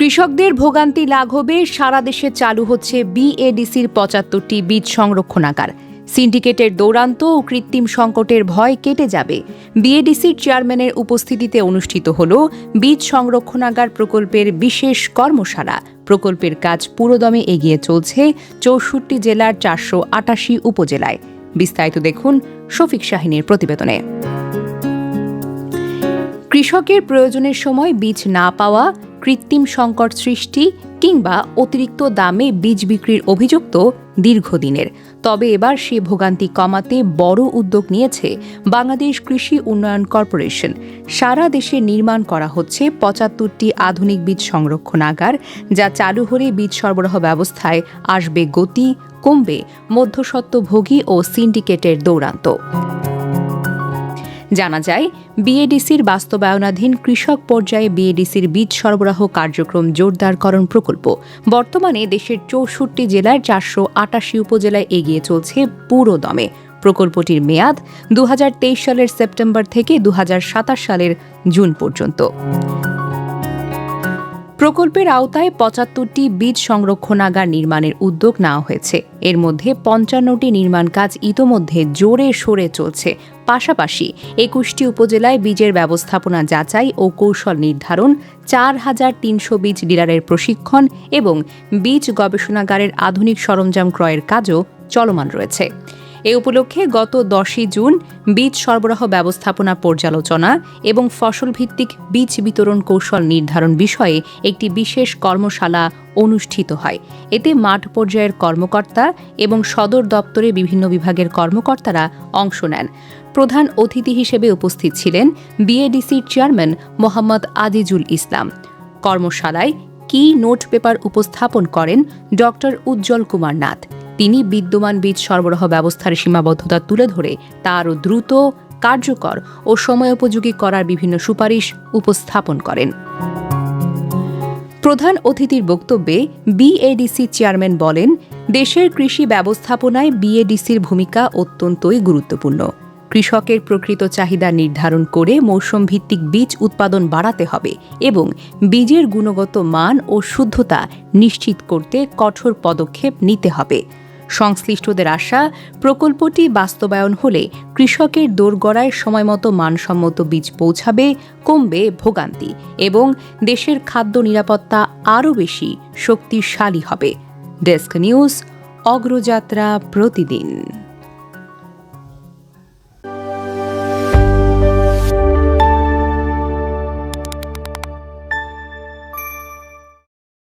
কৃষকদের ভোগান্তি লাঘবে সারা দেশে চালু হচ্ছে বিএডিসির ৭৫টি বীজ সংরক্ষণাগার। সিন্ডিকেটের দৌরান্ত ও কৃত্রিম সংকটের ভয় কেটে যাবে। বিএডিসির চেয়ারম্যানের উপস্থিতিতে অনুষ্ঠিত হল বীজ সংরক্ষণাগার প্রকল্পের বিশেষ কর্মশালা। প্রকল্পের কাজ পুরোদমে এগিয়ে চলছে ৬৪ জেলার ৪৮৮ উপজেলায়। বিস্তারিত দেখুন শফিক শাহিনের প্রতিবেদনে। কৃষকের প্রয়োজনের সময় বীজ না পাওয়া, কৃত্রিম সংকট সৃষ্টি কিংবা অতিরিক্ত দামে বীজ বিক্রির অভিযোগ তো দীর্ঘদিনের। তবে এবার সে ভোগান্তি কমাতে বড় উদ্যোগ নিয়েছে বাংলাদেশ কৃষি উন্নয়ন কর্পোরেশন। সারা দেশে নির্মাণ করা হচ্ছে ৭৫টি আধুনিক বীজ সংরক্ষণাগার, যা চালু হলে বীজ সরবরাহ ব্যবস্থায় আসবে গতি, কমবে মধ্যস্বত্বভোগী ও সিন্ডিকেটের দৌরান্ত। জানা যায়, বিএডিসির বাস্তবায়নাধীন কৃষক পর্যায়ে বিএডিসির বীজ সরবরাহ কার্যক্রম জোরদারকরণ প্রকল্প বর্তমানে দেশের ৬৪ জেলার ৪৮৮ উপজেলায় এগিয়ে চলছে পুরোদমে। প্রকল্পটির মেয়াদ ২০২৩ সালের সেপ্টেম্বর থেকে ২০২৭ সালের জুন পর্যন্ত। প্রকল্পের আওতায় ৭৫টি বীজ সংরক্ষণাগার নির্মাণের উদ্যোগ নেওয়া হয়েছে। এর মধ্যে ৫৫টি নির্মাণ কাজ ইতোমধ্যে জোরে সোরে চলছে। পাশাপাশি ২১টি উপজেলায় বীজের ব্যবস্থাপনা যাচাই ও কৌশল নির্ধারণ, ৪,৩০০ বীজ ডিলারের প্রশিক্ষণ এবং বীজ গবেষণাগারের আধুনিক সরঞ্জাম ক্রয়ের কাজও চলমান রয়েছে। এ উপলক্ষে গত ১০ই জুন বীজ সরবরাহ ব্যবস্থাপনা পর্যালোচনা এবং ফসলভিত্তিক বীজ বিতরণ কৌশল নির্ধারণ বিষয়ে একটি বিশেষ কর্মশালা অনুষ্ঠিত হয়। এতে মাঠ পর্যায়ের কর্মকর্তা এবং সদর দপ্তরে বিভিন্ন বিভাগের কর্মকর্তারা অংশ নেন। প্রধান অতিথি হিসেবে উপস্থিত ছিলেন বিএডিসির চেয়ারম্যান মোহাম্মদ আজিজুল ইসলাম। কর্মশালায় কি নোট পেপার উপস্থাপন করেন ড. উজ্জ্বল কুমার নাথ। তিনি বিদ্যমান বীজ সরবরাহ ব্যবস্থার সীমাবদ্ধতা তুলে ধরে তা আরও দ্রুত, কার্যকর ও সময়োপযোগী করার বিভিন্ন সুপারিশ উপস্থাপন করেন। প্রধান অতিথির বক্তব্যে বিএডিসি চেয়ারম্যান বলেন, দেশের কৃষি ব্যবস্থাপনায় বিএডিসির ভূমিকা অত্যন্তই গুরুত্বপূর্ণ। কৃষকের প্রকৃত চাহিদা নির্ধারণ করে মৌসুম ভিত্তিক বীজ উৎপাদন বাড়াতে হবে এবং বীজের গুণগত মান ও শুদ্ধতা নিশ্চিত করতে কঠোর পদক্ষেপ নিতে হবে। সংশ্লিষ্টদের আশা, প্রকল্পটি বাস্তবায়ন হলে কৃষকের দোরগোড়ায় সময়মতো মানসম্মত বীজ পৌঁছাবে, কমবে ভোগান্তি এবং দেশের খাদ্য নিরাপত্তা আরও বেশি শক্তিশালী হবে। ডেস্ক নিউজ, অগ্রযাত্রা প্রতিদিন।